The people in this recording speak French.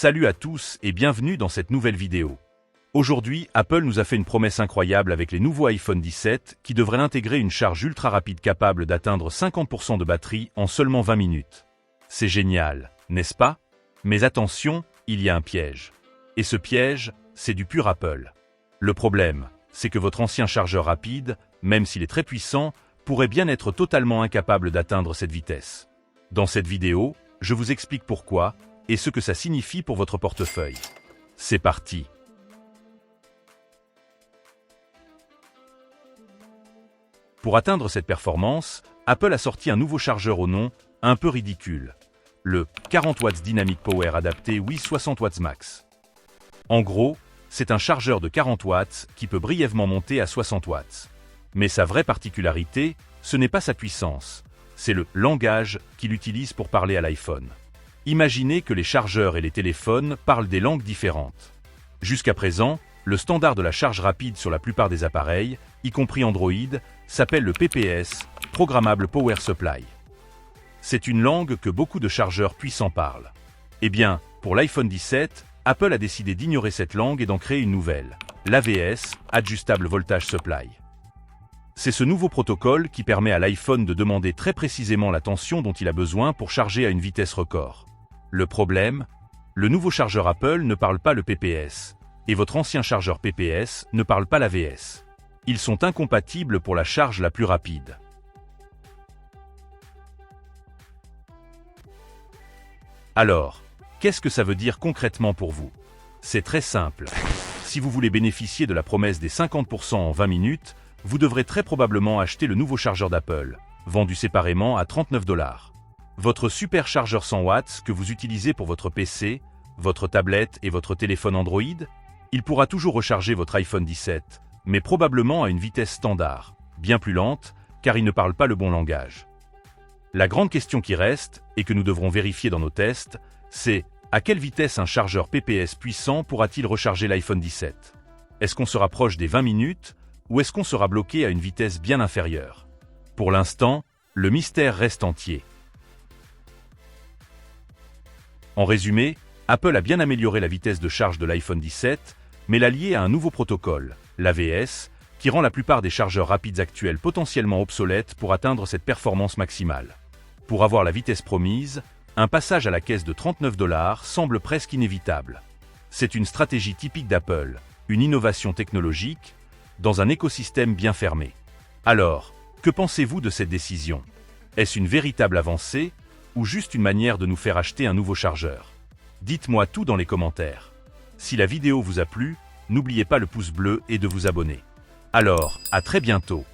Salut à tous et bienvenue dans cette nouvelle vidéo. Aujourd'hui, Apple nous a fait une promesse incroyable avec les nouveaux iPhone 17 qui devraient intégrer une charge ultra rapide capable d'atteindre 50% de batterie en seulement 20 minutes. C'est génial, n'est-ce pas? Mais attention, il y a un piège. Et ce piège, c'est du pur Apple. Le problème, c'est que votre ancien chargeur rapide, même s'il est très puissant, pourrait bien être totalement incapable d'atteindre cette vitesse. Dans cette vidéo, je vous explique pourquoi et ce que ça signifie pour votre portefeuille. C'est parti! Pour atteindre cette performance, Apple a sorti un nouveau chargeur au nom un peu ridicule, le 40 watts Dynamic Power adapté WI 60 watts max. En gros, c'est un chargeur de 40 watts qui peut brièvement monter à 60 watts. Mais sa vraie particularité, ce n'est pas sa puissance, c'est le langage qu'il utilise pour parler à l'iPhone. Imaginez que les chargeurs et les téléphones parlent des langues différentes. Jusqu'à présent, le standard de la charge rapide sur la plupart des appareils, y compris Android, s'appelle le PPS, Programmable Power Supply. C'est une langue que beaucoup de chargeurs puissants parlent. Eh bien, pour l'iPhone 17, Apple a décidé d'ignorer cette langue et d'en créer une nouvelle, l'AVS, Adjustable Voltage Supply. C'est ce nouveau protocole qui permet à l'iPhone de demander très précisément la tension dont il a besoin pour charger à une vitesse record. Le problème, le nouveau chargeur Apple ne parle pas le PPS, et votre ancien chargeur PPS ne parle pas l'AVS. Ils sont incompatibles pour la charge la plus rapide. Alors, qu'est-ce que ça veut dire concrètement pour vous? C'est très simple. Si vous voulez bénéficier de la promesse des 50% en 20 minutes, vous devrez très probablement acheter le nouveau chargeur d'Apple, vendu séparément à 39 $. Votre super chargeur 100 watts que vous utilisez pour votre PC, votre tablette et votre téléphone Android, il pourra toujours recharger votre iPhone 17, mais probablement à une vitesse standard, bien plus lente, car il ne parle pas le bon langage. La grande question qui reste, et que nous devrons vérifier dans nos tests, c'est à quelle vitesse un chargeur PPS puissant pourra-t-il recharger l'iPhone 17? Est-ce qu'on se rapproche des 20 minutes, ou est-ce qu'on sera bloqué à une vitesse bien inférieure? Pour l'instant, le mystère reste entier. En résumé, Apple a bien amélioré la vitesse de charge de l'iPhone 17, mais l'a liée à un nouveau protocole, l'AVS, qui rend la plupart des chargeurs rapides actuels potentiellement obsolètes pour atteindre cette performance maximale. Pour avoir la vitesse promise, un passage à la caisse de 39 $ semble presque inévitable. C'est une stratégie typique d'Apple, une innovation technologique, dans un écosystème bien fermé. Alors, que pensez-vous de cette décision? Est-ce une véritable avancée, ou juste une manière de nous faire acheter un nouveau chargeur? Dites-moi tout dans les commentaires. Si la vidéo vous a plu, n'oubliez pas le pouce bleu et de vous abonner. Alors, à très bientôt.